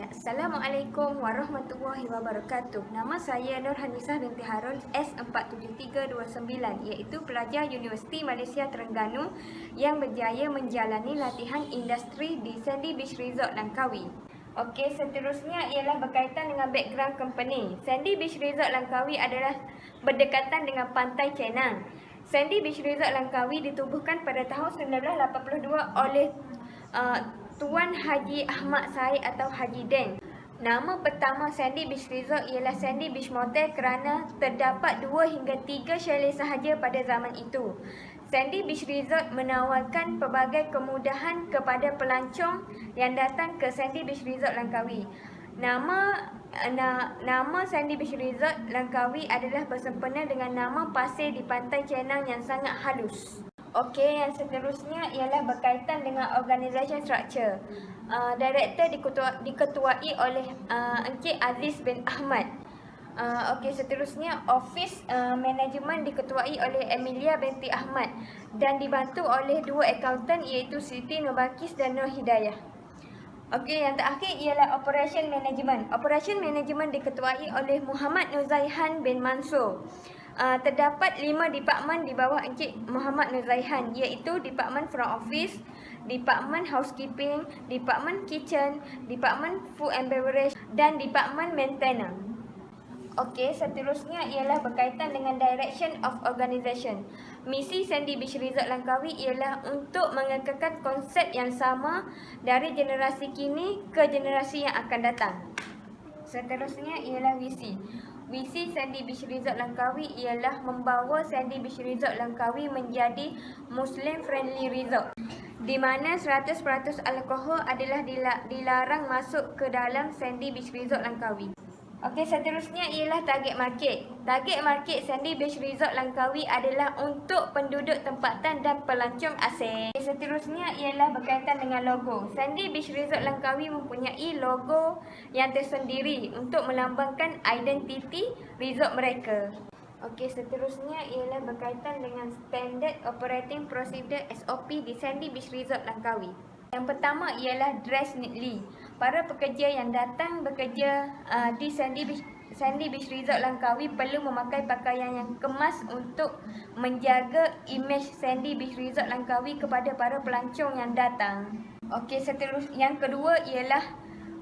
Assalamualaikum warahmatullahi wabarakatuh. Nama saya Nur Hanisah binti Harun, S47329, iaitu pelajar Universiti Malaysia Terengganu yang berjaya menjalani latihan industri di Sandy Beach Resort Langkawi. Seterusnya ialah berkaitan dengan background company. Sandy Beach Resort Langkawi adalah berdekatan dengan Pantai Cenang. Sandy Beach Resort Langkawi ditubuhkan pada tahun 1982 oleh Tuan Haji Ahmad Said atau Haji Den. Nama pertama Sandy Beach Resort ialah Sandy Beach Motel kerana terdapat 2 hingga 3 chalet sahaja pada zaman itu. Sandy Beach Resort menawarkan pelbagai kemudahan kepada pelancong yang datang ke Sandy Beach Resort Langkawi. Nama Sandy Beach Resort Langkawi adalah bersempena dengan nama pasir di Pantai Cenang yang sangat halus. Yang seterusnya ialah berkaitan dengan organisation structure. Director diketuai oleh Encik Aziz bin Ahmad. Seterusnya office management diketuai oleh Emilia binti Ahmad dan dibantu oleh 2 accountant iaitu Siti Nurbalqis dan Nur Hidayah. Yang terakhir ialah operation management. Operation management diketuai oleh Muhammad Nuzaihan bin Mansur. Terdapat 5 department di bawah Encik Muhammad Nuzaihan, iaitu Department Front Office, Department Housekeeping, Department Kitchen, Department Food and Beverage dan Department Maintenance. Seterusnya ialah berkaitan dengan Direction of Organisation. Misi Sandy Beach Resort Langkawi ialah untuk mengekalkan konsep yang sama dari generasi kini ke generasi yang akan datang. Seterusnya ialah visi. Visi Sandy Beach Resort Langkawi ialah membawa Sandy Beach Resort Langkawi menjadi Muslim Friendly Resort, di mana 100% alkohol adalah dilarang masuk ke dalam Sandy Beach Resort Langkawi. Seterusnya ialah target market. Target market Sandy Beach Resort Langkawi adalah untuk penduduk tempatan dan pelancong asing. Seterusnya ialah berkaitan dengan logo. Sandy Beach Resort Langkawi mempunyai logo yang tersendiri untuk melambangkan identiti resort mereka. Seterusnya ialah berkaitan dengan Standard Operating Procedure SOP di Sandy Beach Resort Langkawi. Yang pertama ialah dress neatly. Para pekerja yang datang bekerja di Sandy Beach Resort Langkawi perlu memakai pakaian yang kemas untuk menjaga imej Sandy Beach Resort Langkawi kepada para pelancong yang datang. Yang kedua ialah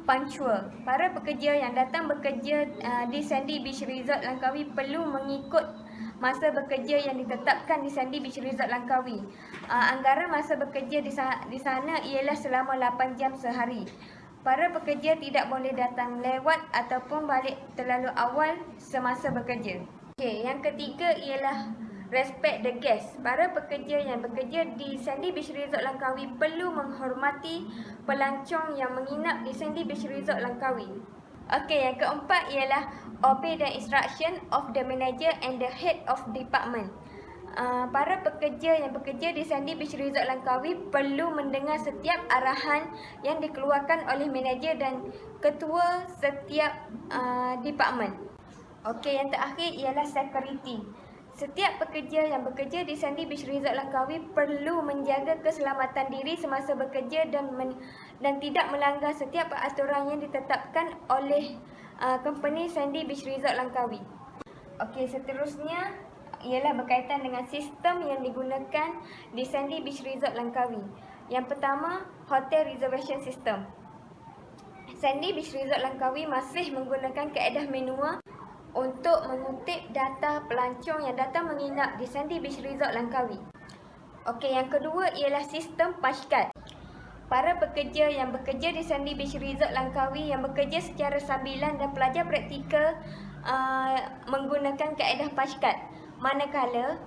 punctual. Para pekerja yang datang bekerja di Sandy Beach Resort Langkawi perlu mengikut masa bekerja yang ditetapkan di Sandy Beach Resort Langkawi. Anggaran masa bekerja di sana ialah selama 8 jam sehari. Para pekerja tidak boleh datang lewat ataupun balik terlalu awal semasa bekerja. Yang ketiga ialah respect the guest. Para pekerja yang bekerja di Sandy Beach Resort Langkawi perlu menghormati pelancong yang menginap di Sandy Beach Resort Langkawi. Yang keempat ialah obey the instruction of the manager and the head of department. Para pekerja yang bekerja di Sandy Beach Resort Langkawi perlu mendengar setiap arahan yang dikeluarkan oleh manager dan ketua setiap department. Yang terakhir ialah security. Setiap pekerja yang bekerja di Sandy Beach Resort Langkawi perlu menjaga keselamatan diri semasa bekerja dan tidak melanggar setiap peraturan yang ditetapkan oleh company Sandy Beach Resort Langkawi. Seterusnya ialah berkaitan dengan sistem yang digunakan di Sandy Beach Resort Langkawi. Yang pertama, Hotel Reservation System. Sandy Beach Resort Langkawi masih menggunakan kaedah manual untuk mengutip data pelancong yang datang menginap di Sandy Beach Resort Langkawi. Yang kedua ialah sistem punch card. Para pekerja yang bekerja di Sandy Beach Resort Langkawi yang bekerja secara sambilan dan pelajar praktikal menggunakan kaedah punch card. Manakala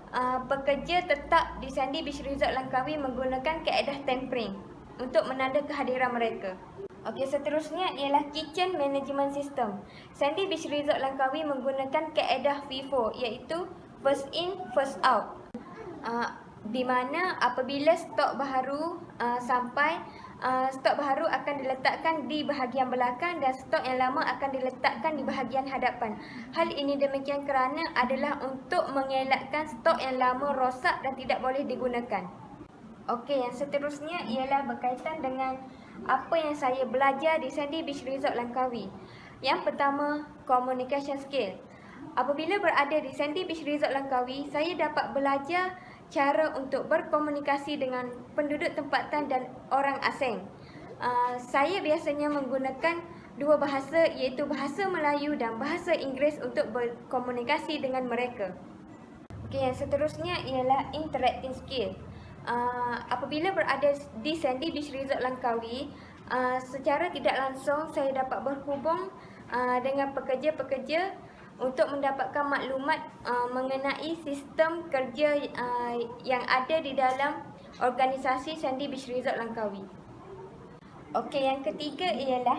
pekerja tetap di Sandy Beach Resort Langkawi menggunakan kaedah tempering untuk menanda kehadiran mereka. Seterusnya ialah Kitchen Management System. Sandy Beach Resort Langkawi menggunakan kaedah FIFO, iaitu First In, First Out. Di mana apabila stok baharu sampai, stok baharu akan diletakkan di bahagian belakang dan stok yang lama akan diletakkan di bahagian hadapan. Hal ini demikian kerana adalah untuk mengelakkan stok yang lama rosak dan tidak boleh digunakan. Yang seterusnya ialah berkaitan dengan apa yang saya belajar di Sandy Beach Resort Langkawi. Yang pertama, communication skill. Apabila berada di Sandy Beach Resort Langkawi, saya dapat belajar cara untuk berkomunikasi dengan penduduk tempatan dan orang asing. Saya biasanya menggunakan dua bahasa, iaitu bahasa Melayu dan bahasa Inggeris untuk berkomunikasi dengan mereka. Okey, yang seterusnya ialah interacting skill. Apabila berada di Sandy Beach Resort Langkawi, secara tidak langsung saya dapat berhubung dengan pekerja-pekerja untuk mendapatkan maklumat mengenai sistem kerja yang ada di dalam organisasi Sandy Beach Resort Langkawi. Okey, yang ketiga ialah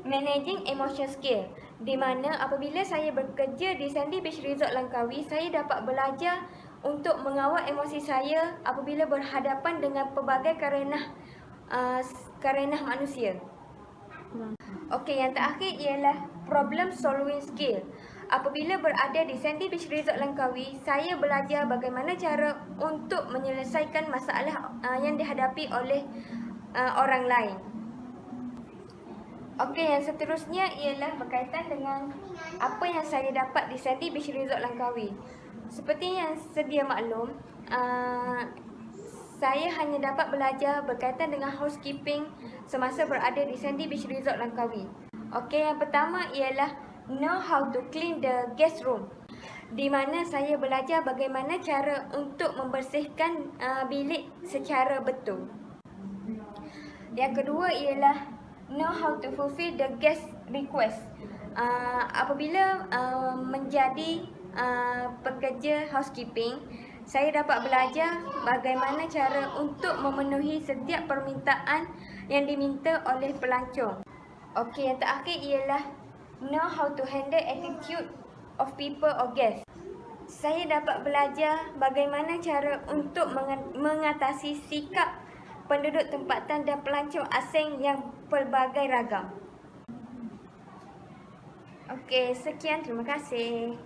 managing emotion skill, di mana apabila saya bekerja di Sandy Beach Resort Langkawi, saya dapat belajar untuk mengawal emosi saya apabila berhadapan dengan pelbagai kerenah manusia. Okey, yang terakhir ialah problem solving skill. Apabila berada di Sandy Beach Resort Langkawi, saya belajar bagaimana cara untuk menyelesaikan masalah yang dihadapi oleh orang lain. Okey, yang seterusnya ialah berkaitan dengan apa yang saya dapat di Sandy Beach Resort Langkawi. Seperti yang sedia maklum, saya hanya dapat belajar berkaitan dengan housekeeping semasa berada di Sandy Beach Resort Langkawi. Okey, yang pertama ialah know how to clean the guest room, di mana saya belajar bagaimana cara untuk membersihkan bilik secara betul. Yang kedua ialah know how to fulfill the guest request. Apabila menjadi pekerja housekeeping, saya dapat belajar bagaimana cara untuk memenuhi setiap permintaan yang diminta oleh pelancong. Okey, yang terakhir ialah know how to handle attitude of people or guests. Saya dapat belajar bagaimana cara untuk mengatasi sikap penduduk tempatan dan pelancong asing yang pelbagai ragam. Okey, sekian, terima kasih.